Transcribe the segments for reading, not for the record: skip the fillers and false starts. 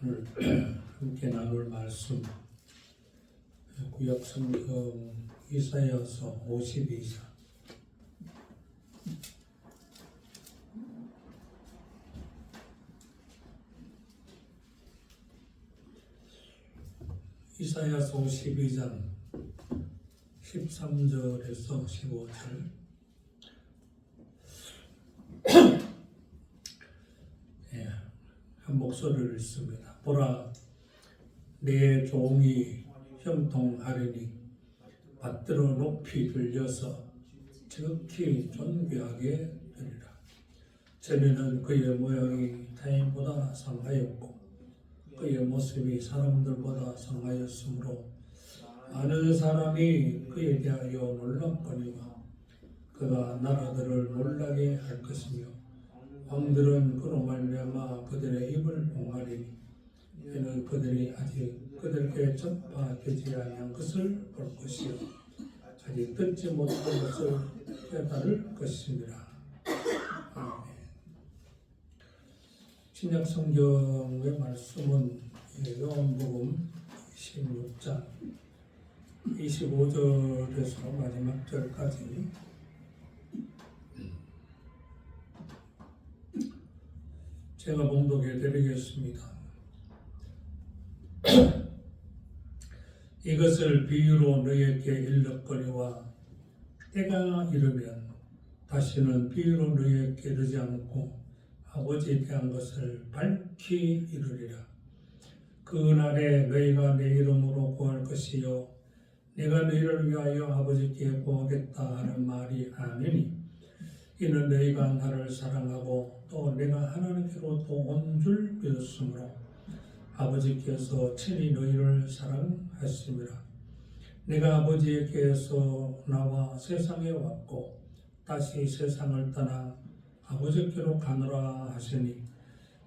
오늘 함께 나눌 말씀 구약성경 이사야서 52장 이사야서 52장 13절에서 15절 한 목소리를 읽습니다. 보라, 내 종이 형통하리니 받들어 높이 들려서 지극히 존귀하게 되리라. 전에는 그의 모양이 타인보다 상하였고 그의 모습이 사람들보다 상하였으므로 많은 사람이 그에 대하여 놀랍거니와 그가 나라들을 놀라게 할 것이며 왕들은 그로 말미암아 그들의 입을 봉하리니 이는 그들이 아직 그들께 전파되지 아니한 것을 볼 것이요 아직 듣지 못한 것을 깨달을 것입니다. 아멘. 신약 성경의 말씀은 요한복음 26장 25절에서 마지막 절까지 제가 봉독해 드리겠습니다. 이것을 비유로 너희에게 일렀거니와 때가 이르면 다시는 비유로 너희에게 이르지 않고 아버지에 대한 것을 밝히 이르리라. 그 날에 너희가 내 이름으로 구할 것이요 내가 너희를 위하여 아버지께 구하겠다 하는 말이 아니니 이는 너희가 나를 사랑하고 또 내가 하나님께로부터 온 줄 믿었으므로 아버지께서 친히 너희를 사랑하심이라. 내가 아버지께서 나와 세상에 왔고 다시 세상을 떠나 아버지께로 가노라 하시니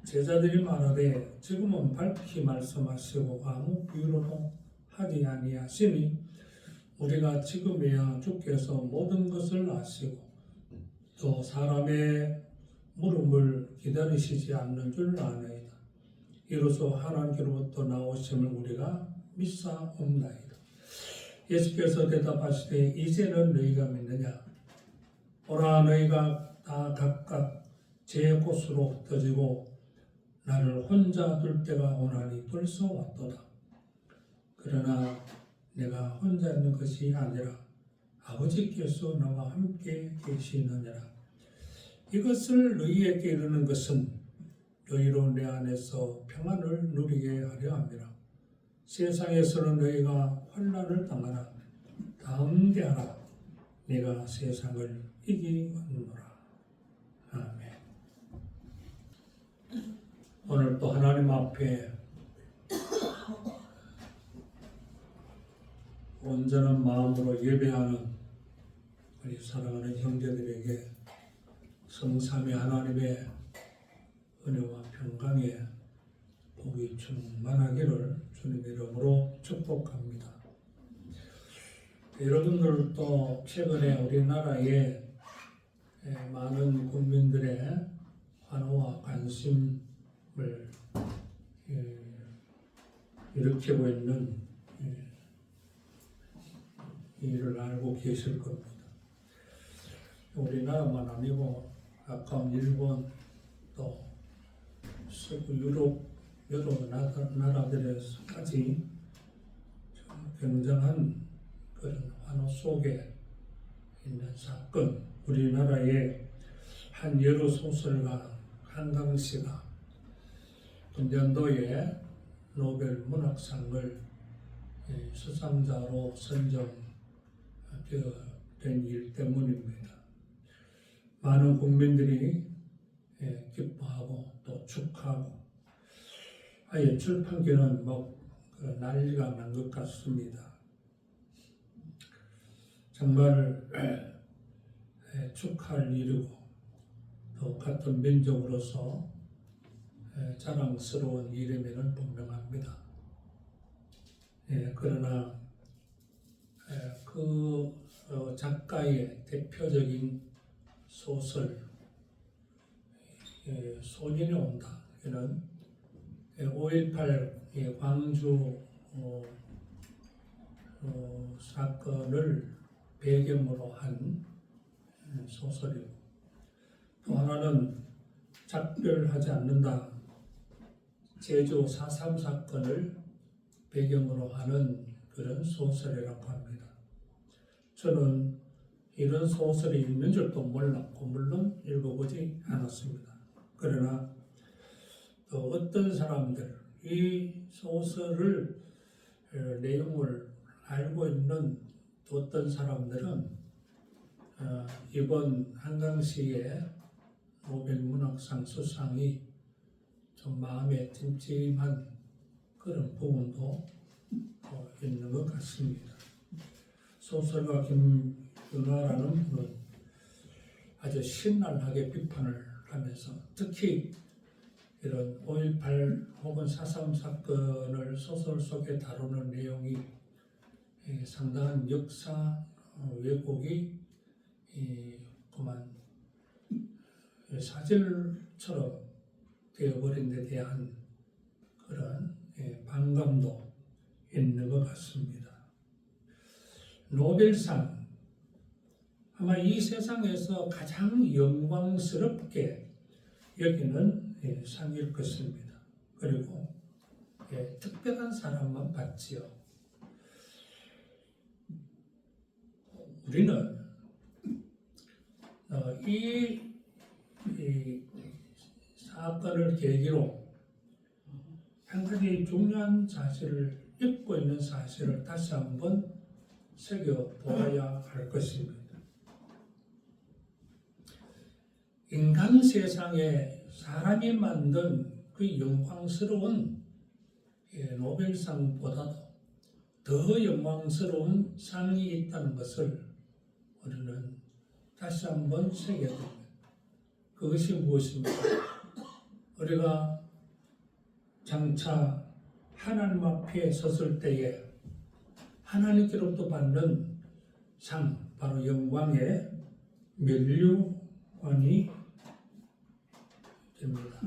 제자들이 말하되 지금은 밝히 말씀하시고 아무 비유로도 하지 아니하시니 우리가 지금이야 주께서 모든 것을 아시고 또 사람의 물음을 기다리시지 않는 줄 아나이다. 이로써 하나님께로부터 나오심을 우리가 믿사옵나이다. 예수께서 대답하시되 이제는 너희가 믿느냐? 보라, 너희가 다 각각 제 곳으로 흩어지고 나를 혼자 둘 때가 오나니 벌써 왔도다. 그러나 내가 혼자 있는 것이 아니라 아버지께서 나와 함께 계시느니라. 이것을 너희에게 이르는 것은 너희로 내 안에서 평안을 누리게 하려 함이라. 세상에서는 너희가 환난을 당하나 담대하라. 내가 세상을 이기었노라. 아멘. 오늘 또 하나님 앞에 온전한 마음으로 예배하는 우리 사랑하는 형제들에게 성삼위 하나님의 은혜와 평강의 복이 충만하기를 주님 이름으로 축복합니다. 여러분들도 최근에 우리나라에 많은 국민들의 환호와 관심을 일으키고 있는 일을 알고 계실 겁니다. 우리나라만 아니고 가까운 일본 또 서구 유럽 여러 나라들에서까지 굉장한 그런 환호 속에 있는 사건. 우리나라의 한 여러 소설가 한강씨가 금년도에 노벨 문학상을 수상자로 선정된 일 때문입니다. 많은 국민들이 기뻐하고 또 축하하고 아예 출판계는 난리가 난 것 같습니다. 정말 축하할 일이고 또 같은 민족으로서 자랑스러운 일임에는 분명합니다. 그러나 그 작가의 대표적인 소설 소년이 온다. 이는 5.18 광주 사건을 배경으로 한 소설이고, 또 하나는 작별하지 않는다, 제주 4.3 사건을 배경으로 하는 그런 소설이라고 합니다. 저는 이런 소설이 있는 줄도 몰랐고 물론 읽어보지 않았습니다. 그러나 또 어떤 사람들, 이 소설을 내용을 알고 있는 또 어떤 사람들은 이번 한강시의 노벨문학상 수상이 좀 마음에 찜찜한 그런 부분도 있는 것 같습니다. 소설가 김윤아라는 분은 아주 신랄하게 비판을 하면서 특히 이런 5.18 혹은 4.3 사건을 소설 속에 다루는 내용이 상당한 역사 왜곡이 그만 사실처럼 되어버린 데 대한 그런 반감도 있는 것 같습니다. 노벨상, 아마 이 세상에서 가장 영광스럽게 여기는 상일 것입니다. 그리고 특별한 사람만 받지요. 우리는 이 사건을 계기로 한 가지 중요한 사실을 잊고 있는 사실을 다시 한번 새겨보아야 할 것입니다. 인간 세상에 사람이 만든 그 영광스러운 노벨상보다도 더 영광스러운 상이 있다는 것을 우리는 다시 한번 새겨듭니다. 그것이 무엇입니까? 우리가 장차 하나님 앞에 섰을 때에 하나님께로부터 받는 상, 바로 영광의 면류관이 됩니다.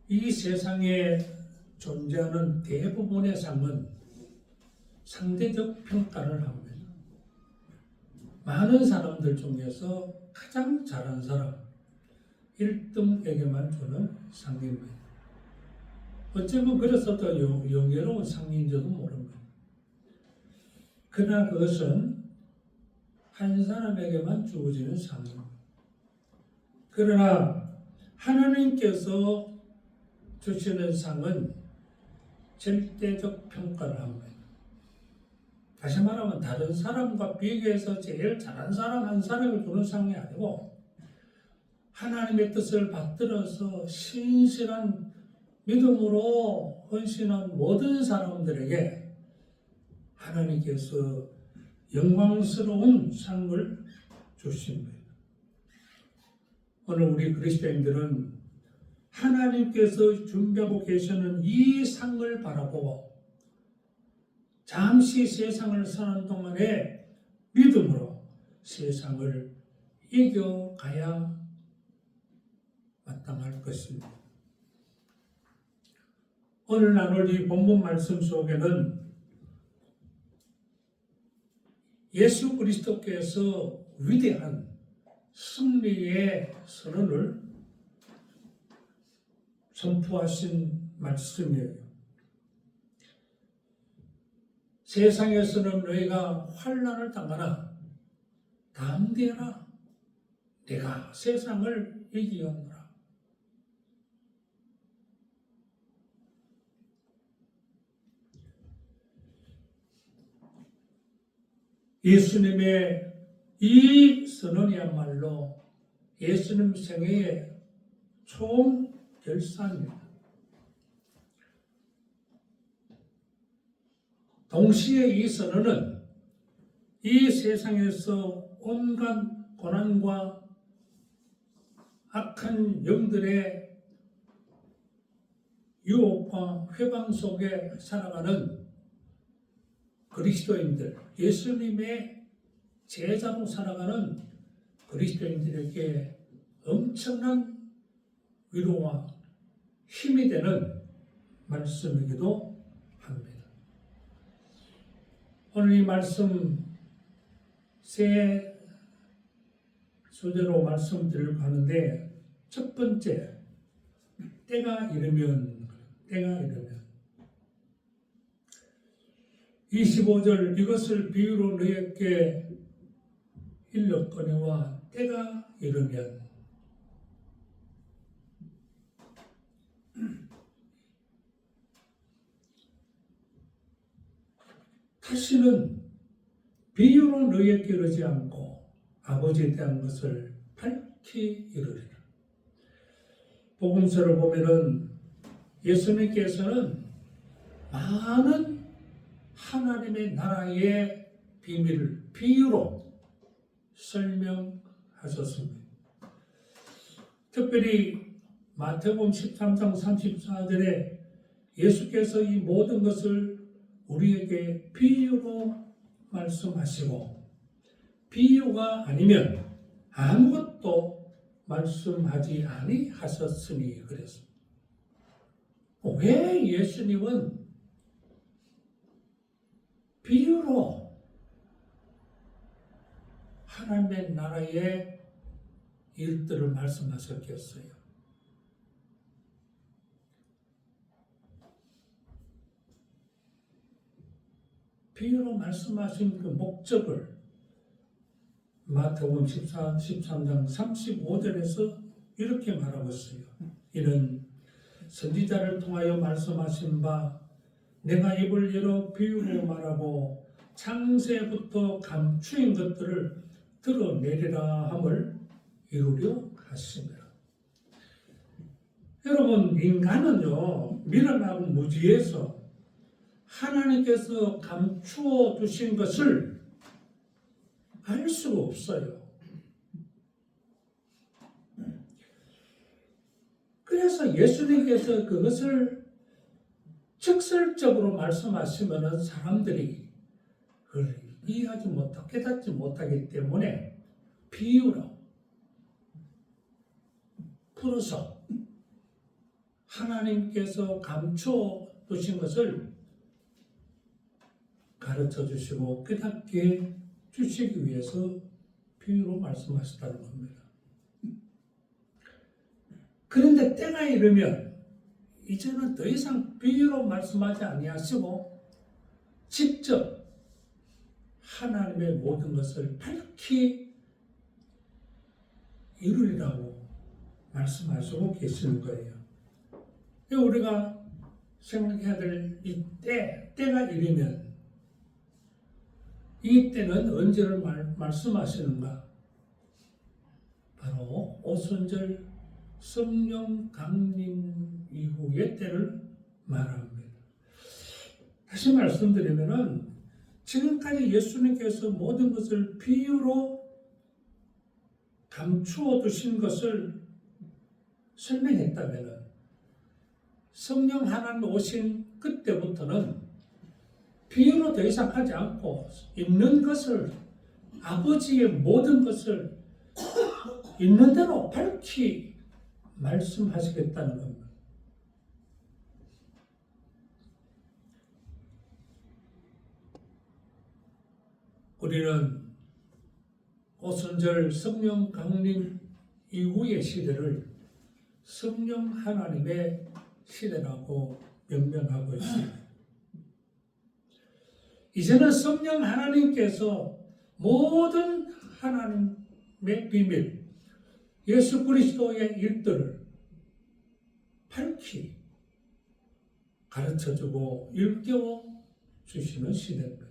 이 세상에 존재하는 대부분의 상은 상대적 평가를 합니다. 많은 사람들 중에서 가장 잘한 사람 1등에게만 주는 상입니다. 어쩌면 그래서 더 영예로운 상인지도 모릅니다. 그러나 그것은 한 사람에게만 주어지는 상입니다. 그러나 하나님께서 주시는 상은 절대적 평가를 합니다. 다시 말하면 다른 사람과 비교해서 제일 잘한 사람 한 사람을 주는 상이 아니고 하나님의 뜻을 받들어서 신실한 믿음으로 헌신한 모든 사람들에게 하나님께서 영광스러운 상을 주십니다. 오늘 우리 그리스도인들은 하나님께서 준비하고 계시는 이 상을 바라보고 잠시 세상을 사는 동안에 믿음으로 세상을 이겨가야 마땅할 것입니다. 오늘 나눌 이 본문 말씀 속에는 예수 그리스도께서 위대한 승리의 선언을 선포하신 말씀이에요. 세상에서는 너희가 환난을 당하나 담대하라, 내가 세상을 이기었노라. 예수님의 이 선언이야말로 예수님 생애의 총결산입니다. 동시에 이 선언은 이 세상에서 온갖 고난과 악한 영들의 유혹과 회방 속에 살아가는 그리스도인들, 예수님의 제자로 살아가는 그리스도인들에게 엄청난 위로와 힘이 되는 말씀이기도 합니다. 오늘 이 말씀 세 소재로 말씀드리려고 하는데, 첫 번째, 때가 이르면 25절, 이것을 비유로 너희에게 일렀거니와 때가 이르면. 다시는 비유로 너희에게 이르지 않고 아버지에 대한 것을 밝히 이르리라. 복음서를 보면은 예수님께서는 많은 하나님의 나라의 비밀을 비유로 설명하셨습니다. 특별히 마태복음 13장 34절에 예수께서 이 모든 것을 우리에게 비유로 말씀하시고, 비유가 아니면 아무것도 말씀하지 아니하셨으니 그랬습니다. 왜 예수님은 비유로 하나님의 나라의 일들을 말씀하셨겠어요? 비유로 말씀하신 그 목적을 마태복음 13장 35절에서 이렇게 말하고 있어요. 이는 선지자를 통하여 말씀하신 바 내가 입을 열어 비유로 말하고 창세부터 감추인 것들을 드러내리라 함을 이루려 하십니다. 여러분, 인간은요, 미련한 무지에서 하나님께서 감추어 두신 것을 알 수가 없어요. 그래서 예수님께서 그것을 직설적으로 말씀하시면 사람들이 그걸 이해하지 못하고 깨닫지 못하기 때문에 비유로 풀어서 하나님께서 감추어 두신 것을 가르쳐 주시고 깨닫게 주시기 위해서 비유로 말씀하셨다는 겁니다. 그런데 때가 이르면 이제는 더 이상 비유로 말씀하지 아니하시고 직접 하나님의 모든 것을 밝히 이루리라고 말씀하시고 계시는 거예요. 우리가 생각해야 될 이 때가 이르면, 이 때는 언제를 말씀하시는가? 바로 오순절 성령 강림 이후의 때를 말합니다. 다시 말씀드리면은 지금까지 예수님께서 모든 것을 비유로 감추어 두신 것을 설명했다면은 성령 하나님 오신 그때부터는 비유로 더 이상 하지 않고 있는 것을, 아버지의 모든 것을 있는 대로 밝히 말씀하시겠다는 겁니다. 우리는 오순절 성령 강림 이후의 시대를 성령 하나님의 시대라고 명명하고 있습니다. 이제는 성령 하나님께서 모든 하나님의 비밀, 예수 그리스도의 일들을 밝히 가르쳐주고 일깨워 주시는 시대입니다.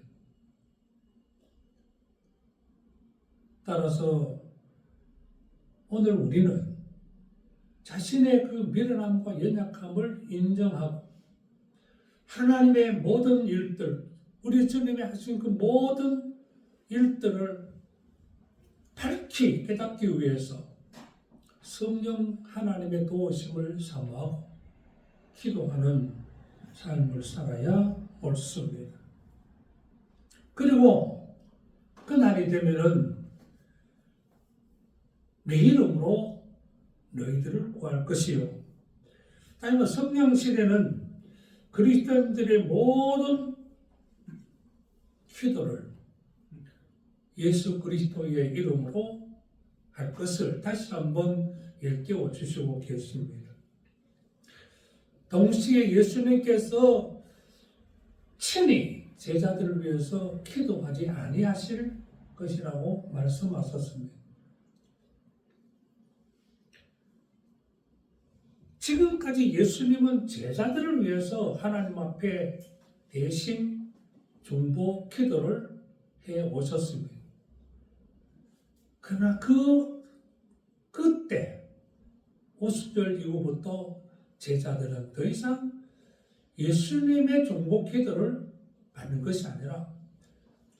따라서 오늘 우리는 자신의 그 미련함과 연약함을 인정하고 하나님의 모든 일들, 우리 주님이 하신 그 모든 일들을 밝히 깨닫기 위해서 성령 하나님의 도우심을 사모하고 기도하는 삶을 살아야 옳습니다. 그리고 그날이 되면은 내 이름으로 너희들을 구할 것이요 아니면 성령 시대는 그리스도인들의 모든 기도를 예수 그리스도의 이름으로 할 것을 다시 한번 일깨워 주시고 계십니다. 동시에 예수님께서 친히 제자들을 위해서 기도하지 아니하실 것이라고 말씀하셨습니다. 지금까지 예수님은 제자들을 위해서 하나님 앞에 대신 중보 기도를 해 오셨습니다. 그러나 그때 오순절 이후부터 제자들은 더 이상 예수님의 중보 기도를 받는 것이 아니라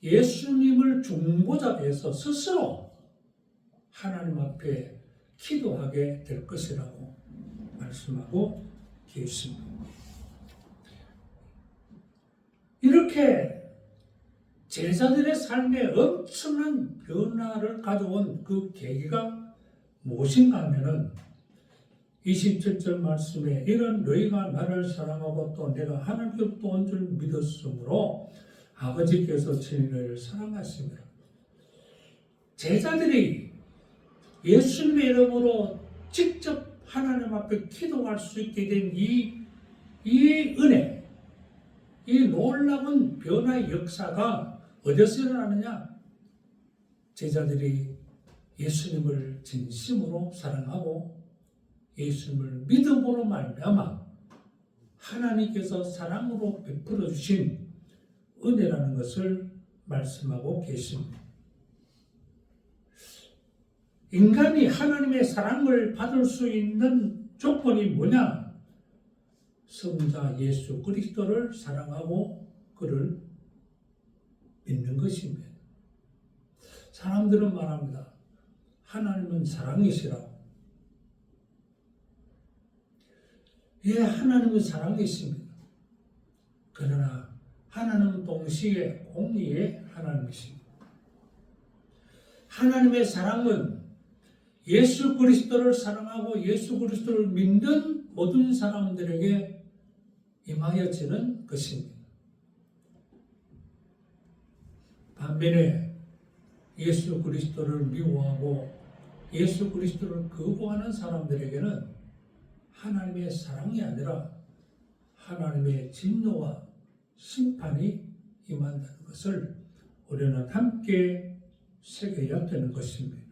예수님을 중보자에서 스스로 하나님 앞에 기도하게 될 것이라고 말씀하고 계십니다. 이렇게 제자들의 삶에 엄청난 변화를 가져온 그 계기가 무엇인가 하면은 27절 말씀에 이런 너희가 나를 사랑하고 또 내가 하나님께로부터 온 줄 믿었으므로 아버지께서 친히 너희를 사랑하십니다. 제자들이 예수님의 이름으로 직접 하나님 앞에 기도할 수 있게 된 이 은혜, 이 놀라운 변화의 역사가 어디서 일어나느냐? 제자들이 예수님을 진심으로 사랑하고 예수님을 믿음으로 말미암아 하나님께서 사랑으로 베풀어 주신 은혜라는 것을 말씀하고 계십니다. 인간이 하나님의 사랑을 받을 수 있는 조건이 뭐냐? 성자 예수 그리스도를 사랑하고 그를 믿는 것입니다. 사람들은 말합니다. 하나님은 사랑이시라고. 예, 하나님은 사랑이십니다. 그러나 하나님은 동시에 공의의 하나님이십니다. 하나님의 사랑은 예수 그리스도를 사랑하고 예수 그리스도를 믿는 모든 사람들에게 임하여지는 것입니다. 반면에 예수 그리스도를 미워하고 예수 그리스도를 거부하는 사람들에게는 하나님의 사랑이 아니라 하나님의 진노와 심판이 임한다는 것을 우리는 함께 새겨야 되는 것입니다.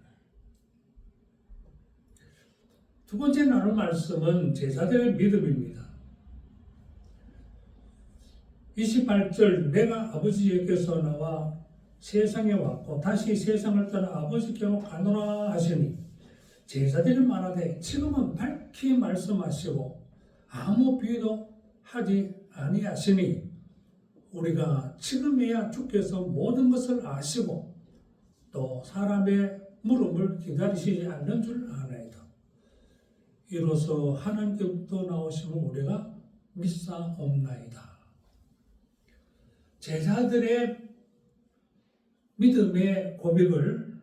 두 번째 나눌 말씀은 제자들의 믿음입니다. 28절 내가 아버지에게서 나와 세상에 왔고 다시 세상을 떠나 아버지께로 가노라 하시니 제자들이 말하되 지금은 밝히 말씀하시고 아무 비유도 하지 아니하시니 우리가 지금에야 주께서 모든 것을 아시고 또 사람의 물음을 기다리시지 않는 줄 아나이다. 이로써 하나님께로부터 나오심을 우리가 믿사옵나이다. 제자들의 믿음의 고백을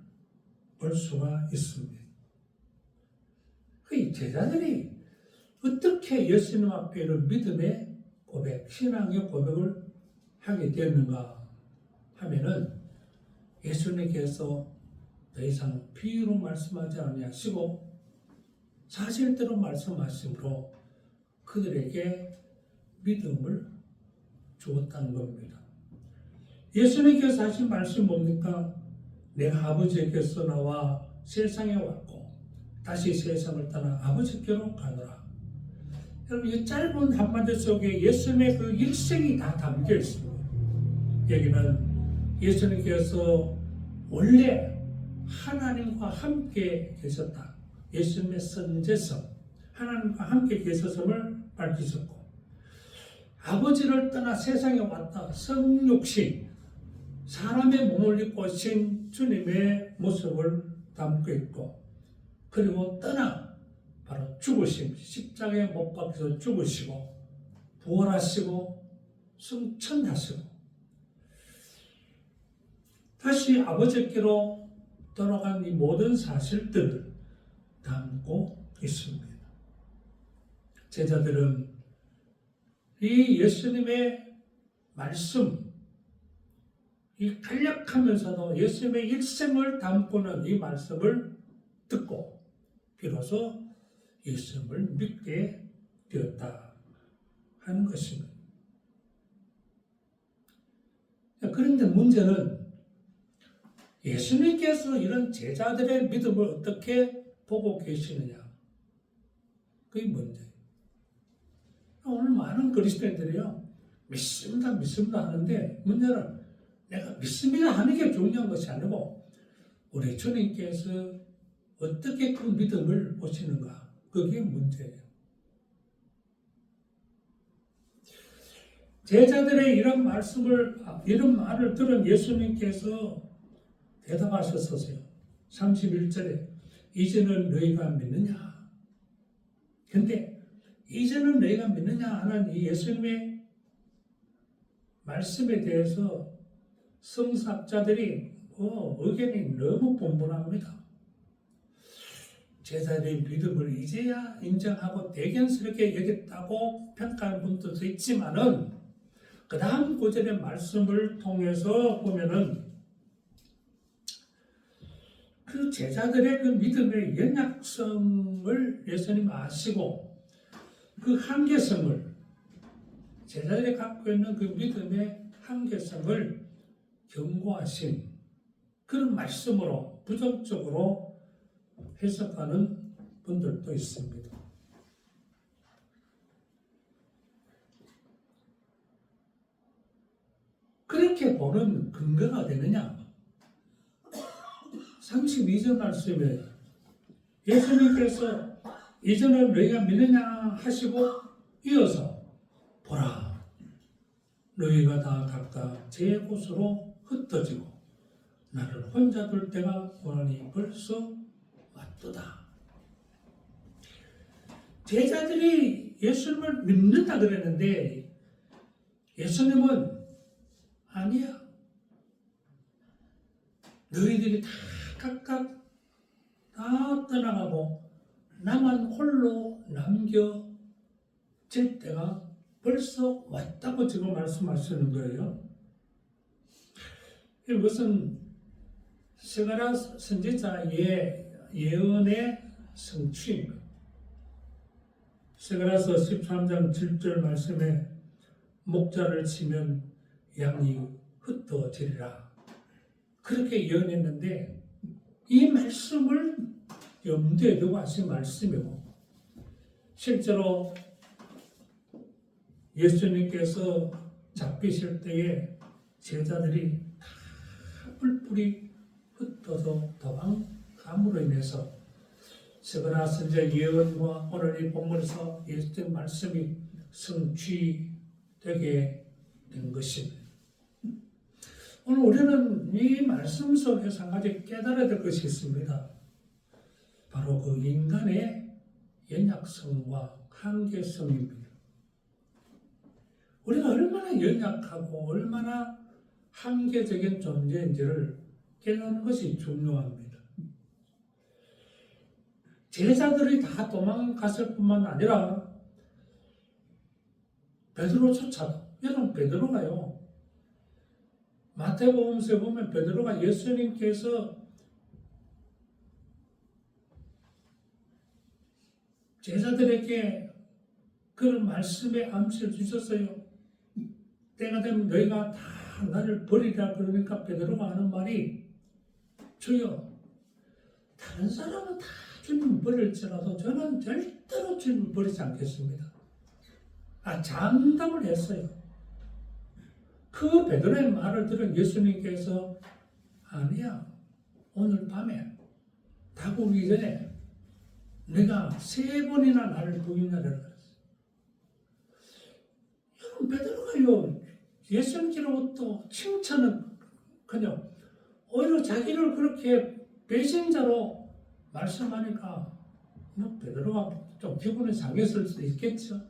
볼 수가 있습니다. 그 제자들이 어떻게 예수님 앞에 이런 믿음의 고백, 신앙의 고백을 하게 되었는가 하면은 예수님께서 더 이상 비유로 말씀하지 아니하시고 사실대로 말씀하심으로 그들에게 믿음을 주었다는 겁니다. 예수님께서 하신 말씀 뭡니까? 내가 아버지께서 나와 세상에 왔고 다시 세상을 떠나 아버지께로 가노라. 여러분 이 짧은 한마디 속에 예수님의 그 일생이 다 담겨 있습니다. 여기는 예수님께서 원래 하나님과 함께 계셨다. 예수님의 선제성, 하나님과 함께 계셨음을 밝히셨고 아버지를 떠나 세상에 왔다. 성육신, 사람의 몸을 입고 오신 주님의 모습을 담고 있고 그리고 떠나 바로 죽으심, 십자가에 못 박혀서 죽으시고 부활하시고 승천하시고 다시 아버지께로 돌아간 이 모든 사실들을 담고 있습니다. 제자들은 이 예수님의 말씀, 이 간략하면서도 예수님의 일생을 담고는 이 말씀을 듣고 비로소 예수님을 믿게 되었다 하는 것입니다. 그런데 문제는 예수님께서 이런 제자들의 믿음을 어떻게 보고 계시느냐, 그게 문제예요. 오늘 많은 그리스도인들이요, 믿습니다 하는데 문제는 내가 믿습니다 하는 게 중요한 것이 아니고 우리 주님께서 어떻게 그 믿음을 보시는가, 그게 문제예요. 제자들의 이런 말을 들은 예수님께서 대답하셨어요. 31절에 이제는 너희가 믿느냐? 근데 이제는 너희가 믿느냐 하는 이 예수님의 말씀에 대해서 성사학자들이 의견이 너무 분분합니다. 제자들의 믿음을 이제야 인정하고 대견스럽게 여겼다고 평가하는 분들도 있지만은 그 다음 구절의 말씀을 통해서 보면은 그 제자들의 그 믿음의 연약성을 예수님 아시고 그 한계성을, 제자들이 갖고 있는 그 믿음의 한계성을 경고하신 그런 말씀으로 부정적으로 해석하는 분들도 있습니다. 그렇게 보는 근거가 되느냐? 32절 말씀에 예수님께서 이제는 너희가 믿느냐 하시고 이어서 보라, 너희가 다 각각 제 곳으로 흩어지고 나를 혼자 둘 때가 고난이 벌써 왔도다. 제자들이 예수님을 믿는다 그랬는데 예수님은 아니야, 너희들이 다 각각 다 떠나가고 나만 홀로 남겨질 때가 벌써 왔다고 지금 말씀하시는 거예요. 이것은 스가랴 선지자의 예언의 성취입니다. 스가랴서 13장 7절 말씀에 목자를 치면 양이 흩어지리라, 그렇게 예언했는데 이 말씀을 염두에 두고 하신 말씀이고, 실제로 예수님께서 잡히실 때에 제자들이 다 뿔뿔이 흩어져 도망감으로 인해서 스가랴 선지자 예언과 오늘 이 본문에서 예수님 말씀이 성취되게 된 것입니다. 오늘 우리는 이 말씀 속에서 한 가지 깨달아야 될 것이 있습니다. 바로 그 인간의 연약성과 한계성입니다. 우리가 얼마나 연약하고 얼마나 한계적인 존재인지를 깨닫는 것이 중요합니다. 제자들이 다 도망갔을 뿐만 아니라 베드로조차도, 여러분 베드로가요, 마태복음서에 보면 베드로가 예수님께서 제자들에게 그런 말씀에 암시를 주셨어요. 때가 되면 너희가 다 나를 버리라. 그러니까 베드로가 하는 말이, 주여, 다른 사람은 다 주님 버릴지라도 저는 절대로 주님을 버리지 않겠습니다. 장담을 했어요. 그 베드로의 말을 들은 예수님께서 아니야, 오늘 밤에 닭 오기 전에 내가 3번이나 나를 부인하리라 그랬어요. 여러분 베드로가요, 예수님께로부터 칭찬은 그냥 오히려 자기를 그렇게 배신자로 말씀하니까 베드로가 좀 기분이 상했을 수도 있겠죠.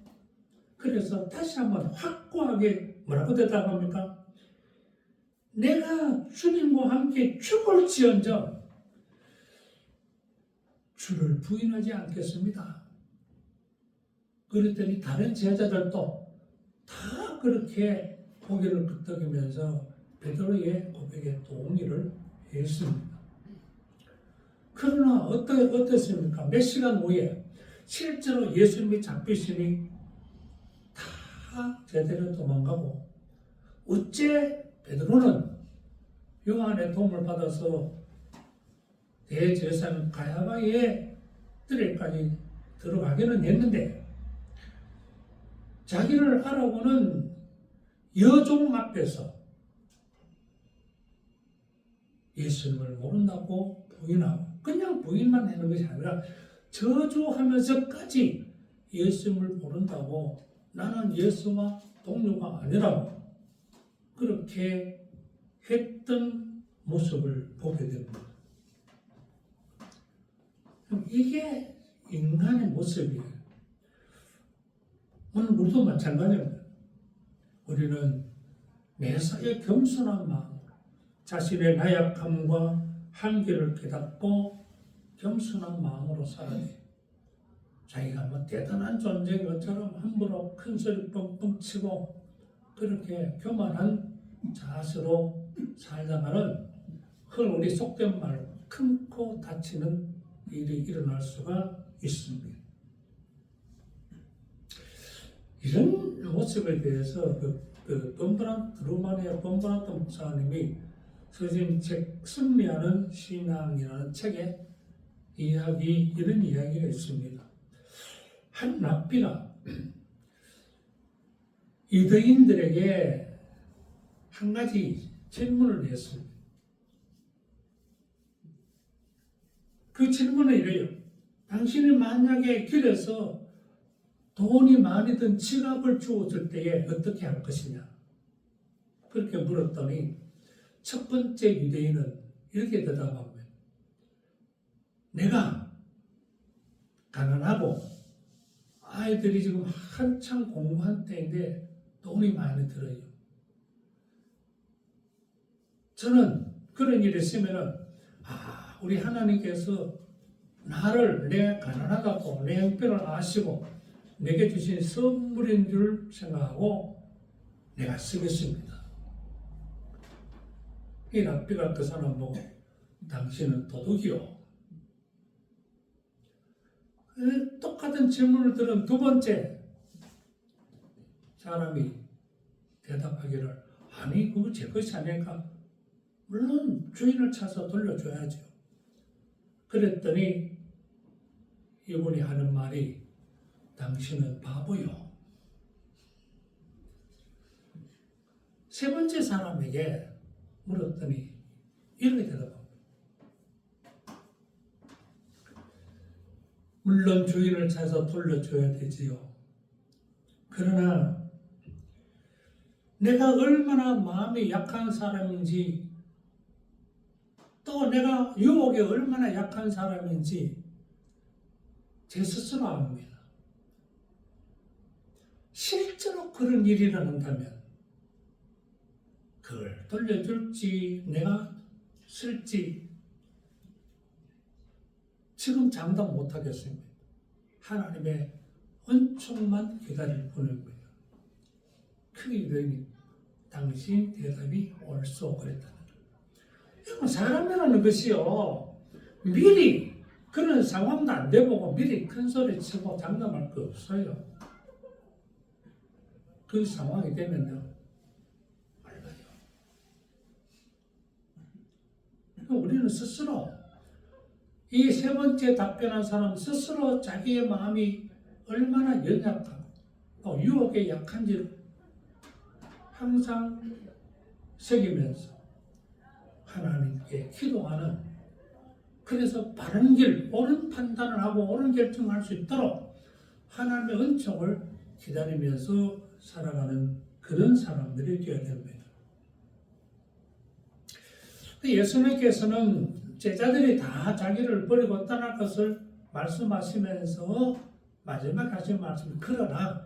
그래서 다시 한번 확고하게 뭐라고 대답합니까? 내가 주님과 함께 죽을지언정 주를 부인하지 않겠습니다. 그랬더니 다른 제자들도 다 그렇게 고개를 끄덕이면서 베드로의 고백에 동의를 했습니다. 그러나 어떻습니까? 몇 시간 후에 실제로 예수님이 잡히시니 다 제대로 도망가고, 어째 베드로는 요한의 도움을 받아서 대제사장 가야바의 뜰에까지 들어가기는 했는데, 자기를 알아보는 여종 앞에서 예수님을 모른다고 부인하고, 그냥 부인만 하는 것이 아니라 저주하면서까지 예수님을 모른다고, 나는 예수와 동료가 아니라고 그렇게 했던 모습을 보게 됩니다. 이게 인간의 모습이에요. 오늘 우리도 마찬가지입니다. 우리는 매사에 겸손한 마음으로 자신의 나약함과 한계를 깨닫고 겸손한 마음으로 살아야 돼요. 자기가 뭐 대단한 존재인 것처럼 함부로 큰소리 뻥뻥 치고 그렇게 교만한 자세로 살다가는 우리 속된 말로 큰 코 다치는 일이 일어날 수가 있습니다. 이런 모습에 대해서 루마니아 범브란트 목사님이 쓰신 책 승리하는 신앙이라는 책에 이런 이야기가 있습니다. 한 랍비가 유대인들에게 한 가지 질문을 했습니다. 그 질문은 이래요. 당신이 만약에 길에서 돈이 많이 든 지갑을 주었을 때에 어떻게 할 것이냐? 그렇게 물었더니 첫 번째 유대인은 이렇게 대답합니다. 내가 가난하고 아이들이 지금 한창 공부한 때인데 돈이 많이 들어요. 저는 그런 일이 있으면은 우리 하나님께서 나를 내 가난하다고 내 형편을 아시고 내게 주신 선물인 줄 생각하고 내가 쓰겠습니다. 이 랍비가 그 사람 보고 당신은 도둑이요. 똑같은 질문을 들은 두 번째 사람이 대답하기를 아니 그거 제 것이 아니니까 물론 주인을 찾아서 돌려줘야죠. 그랬더니 이분이 하는 말이 당신은 바보요. 세 번째 사람에게 물었더니 이렇게 대답합니다. 물론 주인을 찾아서 돌려줘야 되지요. 그러나 내가 얼마나 마음이 약한 사람인지 또 내가 유혹에 얼마나 약한 사람인지 제 스스로 압니다. 실제로 그런 일이 일어난다면 그걸 돌려줄지 내가 쓸지 지금 장담 못하겠습니다. 하나님의 은총만 기다릴 뿐입니다. 크게 되니 당신 대답이 옳소 그랬다. 사람이라는 것이요 미리 그런 상황도 안 돼보고 미리 큰 소리 치고 장담할 거 없어요. 그 상황이 되면요 말라요. 우리는 스스로 이 세 번째 답변한 사람 스스로 자기의 마음이 얼마나 연약하고 또 유혹에 약한지를 항상 새기면서 하나님께 기도하는, 그래서 바른 길, 옳은 판단을 하고 옳은 결정을 할 수 있도록 하나님의 은총을 기다리면서 살아가는 그런 사람들이 되어야 됩니다. 예수님께서는 제자들이 다 자기를 버리고 떠날 것을 말씀하시면서 마지막에 하신 말씀, 그러나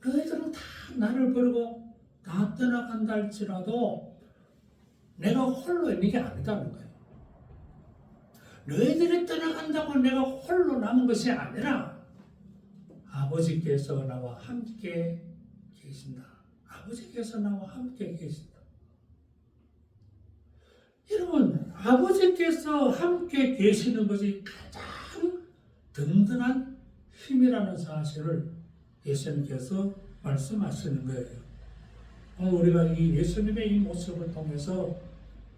너희들은 다 나를 버리고 다 떠나간다 할지라도 내가 홀로 있는 게 아니다는 거예요. 너희들이 떠나간다고 내가 홀로 남은 것이 아니라 아버지께서 나와 함께 계신다. 아버지께서 나와 함께 계신다. 여러분, 아버지께서 함께 계시는 것이 가장 든든한 힘이라는 사실을 예수님께서 말씀하시는 거예요. 오늘 우리가 이 예수님의 이 모습을 통해서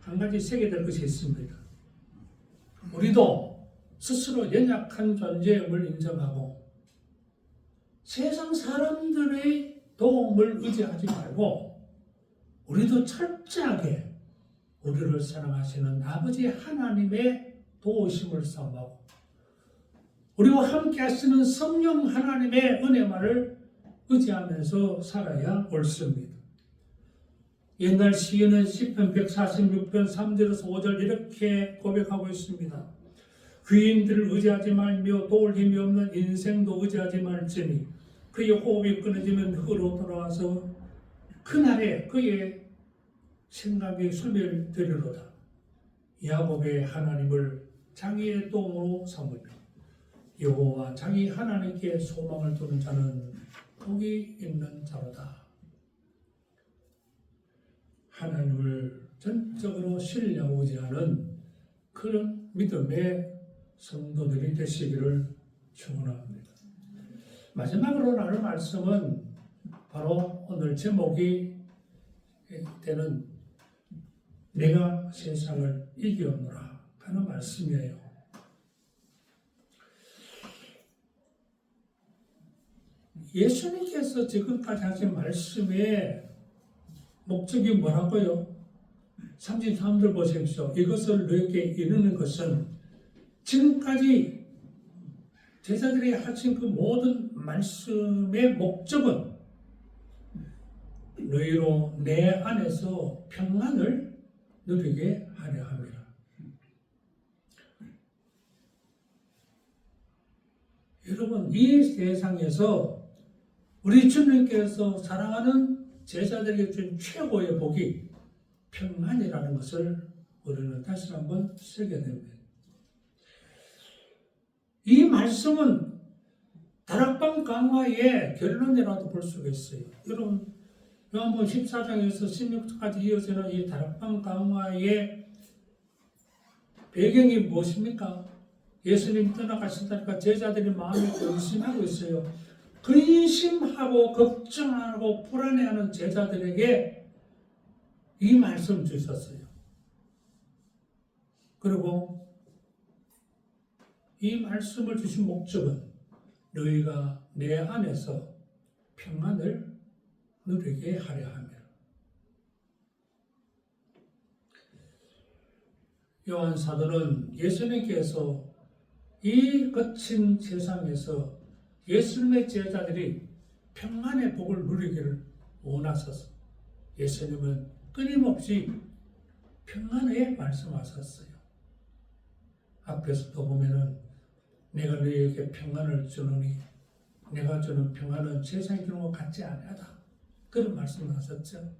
한 가지 새겨될 것이 있습니다. 우리도 스스로 연약한 존재임을 인정하고 세상 사람들의 도움을 의지하지 말고 우리도 철저하게 우리를 사랑하시는 아버지 하나님의 도우심을 사모하고 우리와 함께 하시는 성령 하나님의 은혜만을 의지하면서 살아야 옳습니다. 옛날 시인은 시편 146편 3절에서 5절 이렇게 고백하고 있습니다. 귀인들을 의지하지 말며 도울 힘이 없는 인생도 의지하지 말지니 그의 호흡이 끊어지면 흙으로 돌아와서 그날에 그의 생각이 소멸되리로다. 야곱의 하나님을 자기의 도움으로 삼으며 여호와 자기 하나님께 소망을 두는 자는 복이 있는 자로다. 하나님을 전적으로 신뢰하고 의지하는 그런 믿음의 성도들이 되시기를 축원합니다. 마지막으로 나눌 말씀은 바로 오늘 제목이 되는 내가 세상을 이겼노라 하는 말씀이에요. 예수님께서 지금까지 하신 말씀의 목적이 뭐라고요? 33절 보십시오. 이것을 너에게 이르는 것은 지금까지 제자들이 하신 그 모든 말씀의 목적은 너희로 내 안에서 평안을 누리게 하려 합니다. 여러분, 이 세상에서 우리 주님께서 사랑하는 제자들에게 준 최고의 복이 평안이라는 것을 우리는 다시 한번 새겨야 됩니다. 이 말씀은 다락방 강화의 결론이라도 볼 수가 있어요. 여러분, 요한복음 14장에서 16장까지 이어지는 이 다락방 강화의 배경이 무엇입니까? 예수님 떠나가시다니까 제자들이 마음에 근심하고 있어요. 근심하고 걱정하고 불안해하는 제자들에게 이 말씀을 주셨어요. 그리고 이 말씀을 주신 목적은 너희가 내 안에서 평안을 누리게 하려 합니다. 요한 사도는 예수님께서 이 거친 세상에서 예수님의 제자들이 평안의 복을 누리기를 원하셔서 예수님은 끊임없이 평안에 말씀하셨어요. 앞에서도 보면은 내가 너희에게 평안을 주노니 내가 주는 평안은 세상이 주는 것 같지 아니하다. 그런 말씀을 하셨죠.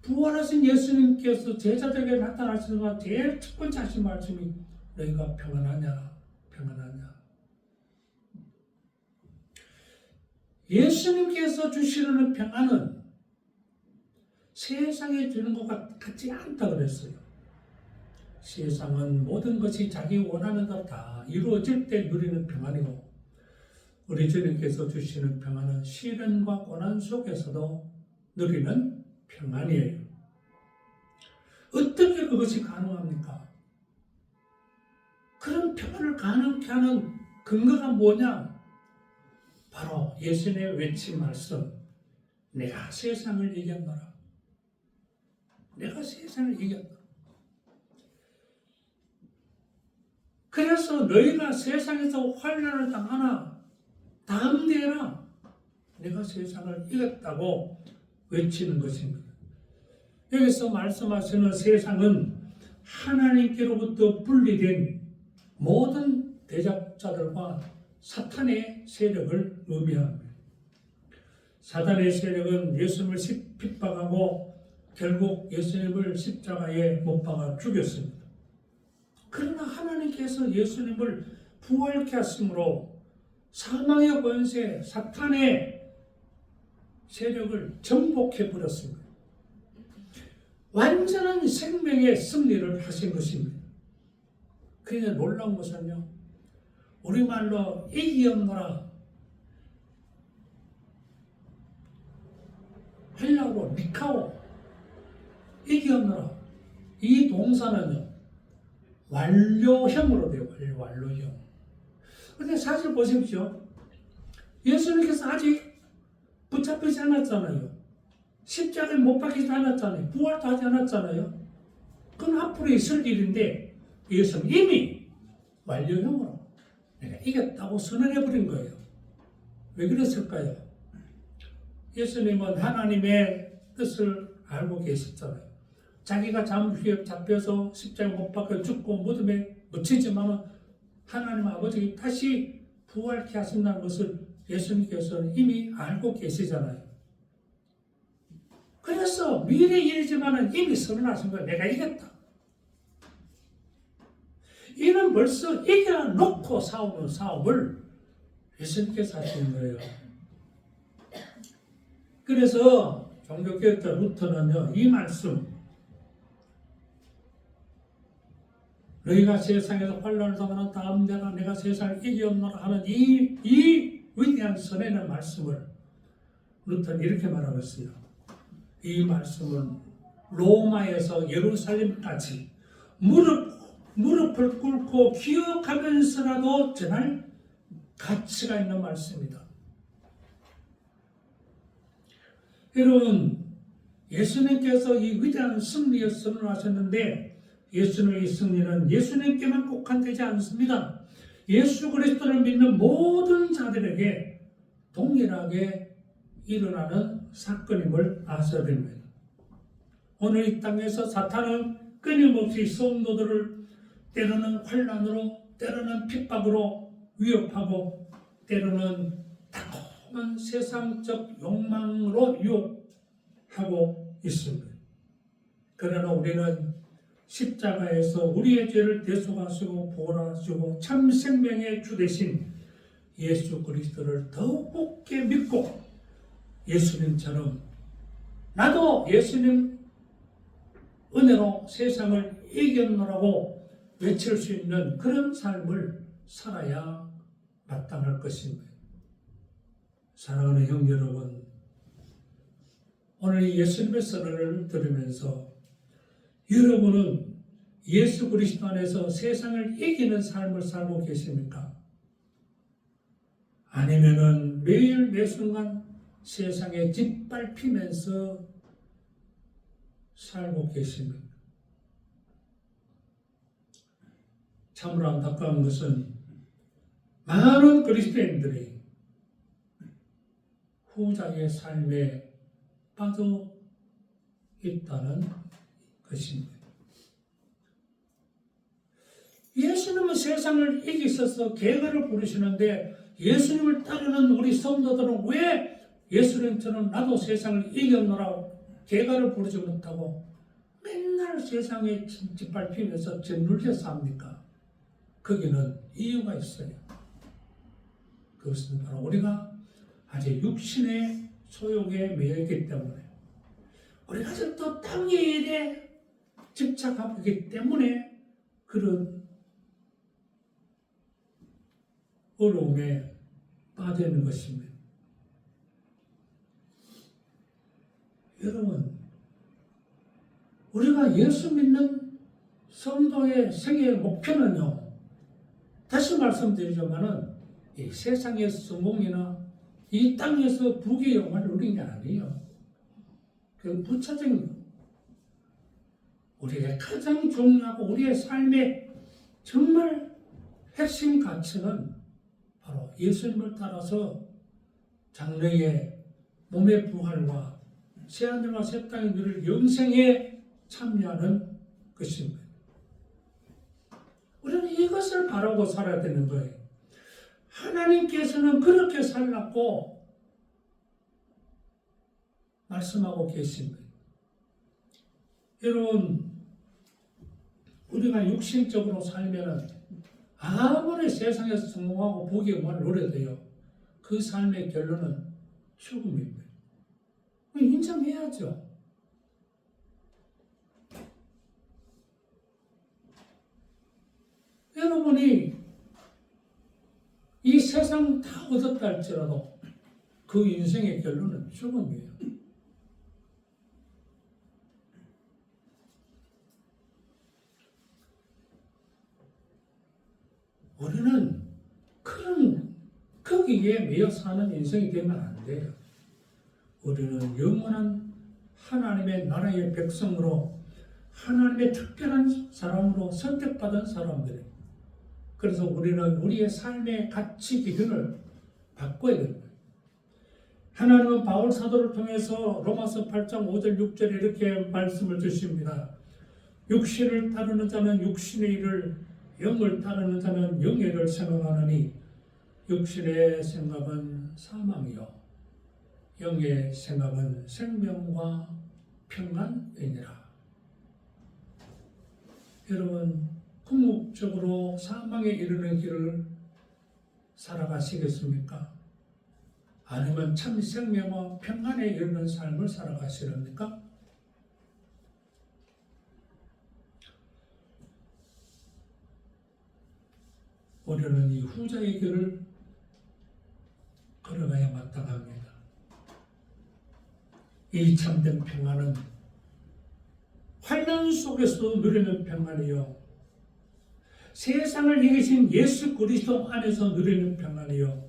부활하신 예수님께서 제자들에게 나타나시는 것 제일 첫 번째 하신 말씀이 너희가 평안하냐, 평안하냐. 예수님께서 주시는 평안은 세상에 주는 것 같지 않다 그랬어요. 세상은 모든 것이 자기 원하는 대로 다 이루어질 때 누리는 평안이고 우리 주님께서 주시는 평안은 시련과 고난 속에서도 누리는 평안이에요. 어떻게 그것이 가능합니까? 그런 평안을 가능케 하는 근거가 뭐냐? 바로 예수님의 외친 말씀, 내가 세상을 이겼노라. 내가 세상을 이겼노라. 그래서 너희가 세상에서 환난을 당하나 담대해라. 내가 세상을 이겼다고 외치는 것입니다. 여기서 말씀하시는 세상은 하나님께로부터 분리된 모든 대적자들과 사탄의 세력을 의미합니다. 사탄의 세력은 예수님을 핍박하고 결국 예수님을 십자가에 못 박아 죽였습니다. 그러나 하나님께서 예수님을 부활케 하심으로 사망의 권세, 사탄의 세력을 정복해 버렸습니다. 완전한 생명의 승리를 하신 것입니다. 그런데 놀라운 것은요, 우리말로 이기었노라, 헬라어로 니카오, 이기었노라, 이 동사는요 완료형으로 돼요. 완료형. 그런데 사실 보십시오, 예수님께서 아직 붙잡히지 않았잖아요. 십자가에 못 박히지 않았잖아요. 부활도 하지 않았잖아요. 그건 앞으로 있을 일인데 예수는 이미 완료형으로 내가 이겼다고 선언해버린 거예요. 왜 그랬을까요? 예수님은 하나님의 뜻을 알고 계셨잖아요. 자기가 잠시 잡혀서 십자가에 못 박혀 죽고 무덤에 묻히지만 하나님 아버지가 다시 부활케 하신다는 것을 예수님께서는 이미 알고 계시잖아요. 그래서 미래 일이지만 이미 선언하신 거예요. 내가 이겼다. 이는 벌써 이겨놓고 싸우는 싸움을 예수님께서 하시는 거예요. 그래서 종교개혁자 루터는요, 이 말씀, 너희가 세상에서 환난을 당하는 다음 내가 세상을 이겼노라 하는 이 위대한 선언의 말씀을 루터는 이렇게 말하고 있어요. 이 말씀은 로마에서 예루살렘까지 무릎을 꿇고 기억하면서라도 전할 가치가 있는 말씀입니다. 여러분, 예수님께서 이 위대한 승리의 선언을 하셨는데 예수님의 이 승리는 예수님께만 국한되지 않습니다. 예수 그리스도를 믿는 모든 자들에게 동일하게 일어나는 사건임을 아셔야 됩니다. 오늘 이 땅에서 사탄은 끊임없이 성도들을 때로는 환난으로, 때로는 핍박으로 위협하고, 때로는 달콤한 세상적 욕망으로 유혹하고 있습니다. 그러나 우리는 십자가에서 우리의 죄를 대속하시고 보호하시고 참 생명의 주 되신 예수 그리스도를 더욱 굳게 믿고 예수님처럼 나도 예수님 은혜로 세상을 이겼노라고 외칠 수 있는 그런 삶을 살아야 마땅할 것입니다. 사랑하는 형 여러분, 오늘 이 예수님의 선언을 들으면서 여러분은 예수 그리스도 안에서 세상을 이기는 삶을 살고 계십니까? 아니면은 매일 매순간 세상에 짓밟히면서 살고 계십니까? 참으로 안타까운 것은 많은 그리스도인들이 후자의 삶에 빠져 있다는 것입니다. 예수님은 세상을 이기셔서 계획을 부르시는데 예수님을 따르는 우리 성도들은 왜 예수님처럼 나도 세상을 이겼노라 계획을 부르지 못하고 맨날 세상에 짓밟히면서 짓눌려 삽니까? 거기는 이유가 있어요. 그것은 바로 우리가 아직 육신의 소욕에 매여있기 때문에, 우리가 아직도 땅의 일에 집착하고 있기 때문에 그런 어려움에 빠져 있는 것입니다. 여러분, 우리가 예수 믿는 성도의 생애의 목표는요, 다시 말씀드리자면은 이 세상의 성공이나 이 땅에서 부귀 영화를 누리는 게 아니에요. 그 부차적인 거. 우리의 가장 중요하고 우리의 삶의 정말 핵심 가치는 바로 예수님을 따라서 장래의 몸의 부활과 새하늘과 새 땅에 누릴 영생에 참여하는 것입니다. 우리는 이것을 바라고 살아야 되는 거예요. 하나님께서는 그렇게 살라고 말씀하고 계십니다. 여러분, 우리가 육신적으로 살면은 아무리 세상에서 성공하고 부귀영화를 누려도요, 그 삶의 결론은 죽음입니다. 인정해야죠. 여러분이 이 세상 다 얻었다 할지라도 그 인생의 결론은 죽음이에요. 우리는 그런 거기에 매여 사는 인생이 되면 안 돼요. 우리는 영원한 하나님의 나라의 백성으로 하나님의 특별한 사람으로 선택받은 사람들이에요. 그래서 우리는 우리의 삶의 가치 기준을 바꿔야 됩니다. 하나님은 바울 사도를 통해서 로마서 8장 5절 6절에 이렇게 말씀을 주십니다. 육신을 따르는 자는 육신의 일을, 영을 따르는 자는 영의 일을 생각하느니 육신의 생각은 사망이요 영의 생각은 생명과 평안이니라. 여러분, 궁극적으로 사망에 이르는 길을 살아가시겠습니까? 아니면 참 생명과 평안에 이르는 삶을 살아가시렵니까? 우리는 이 후자의 길을 걸어가야 마땅합니다. 이 참된 평안은 환난 속에서도 누리는 평안이요, 세상을 이기신 예수 그리스도 안에서 누리는 평안이요,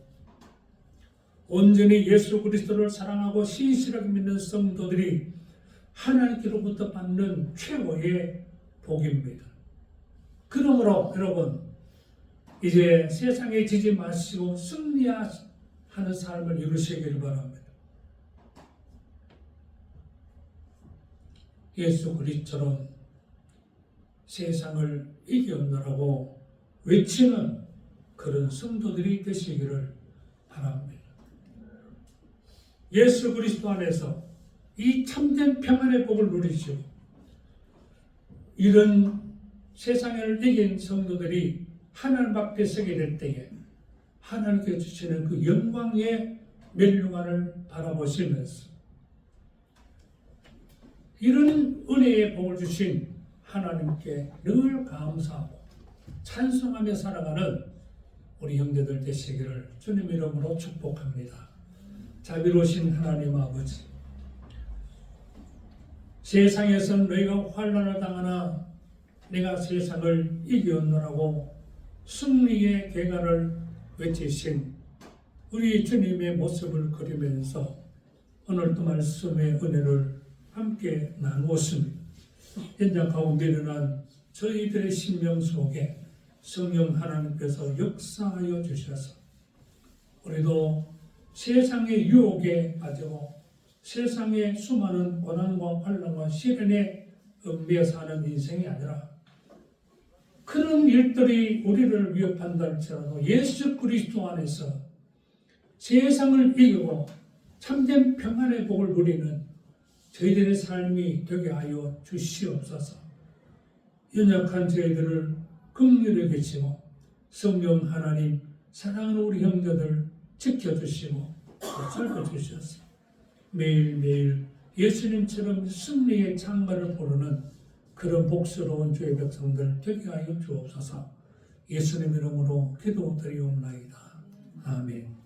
온전히 예수 그리스도를 사랑하고 신실하게 믿는 성도들이 하나님께로부터 받는 최고의 복입니다. 그러므로 여러분, 이제 세상에 지지 마시고 승리하는 삶을 이루시길 바랍니다. 예수 그리스도처럼 세상을 이겼노라고 외치는 그런 성도들이 되시기를 바랍니다. 예수 그리스도 안에서 이 참된 평안의 복을 누리시고 이런 세상을 이긴 성도들이 하나님 앞에 서게 될 때에 하나님께 주시는 그 영광의 면류관을 바라보시면서 이런 은혜의 복을 주신 하나님께 늘 감사하고 찬송하며 살아가는 우리 형제들 되시기를 주님 이름으로 축복합니다. 자비로우신 하나님 아버지, 세상에선 너희가 환난을 당하나 내가 세상을 이겼노라고 승리의 계가를 외치신 우리 주님의 모습을 그리면서 오늘도 말씀의 은혜를 함께 나누었습니다. 현장 가운데 일어난 저희들의 심령 속에 성령 하나님께서 역사하여 주셔서 우리도 세상의 유혹에 빠지고 세상의 수많은 고난과 환난과 시련에 얽매여 사는 인생이 아니라 그런 일들이 우리를 위협한다 할지라도 예수 그리스도 안에서 세상을 이기고 참된 평안의 복을 누리는 저희들의 삶이 되게 하여 주시옵소서. 연약한 저희들을 긍휼히 계시고 성령 하나님 사랑하는 우리 형제들 지켜주시고 살펴주셔서 매일매일 예수님처럼 승리의 찬가를 부르는 그런 복스러운 주의 백성들 되게 하여 주옵소서. 예수님 이름으로 기도드리옵나이다. 아멘.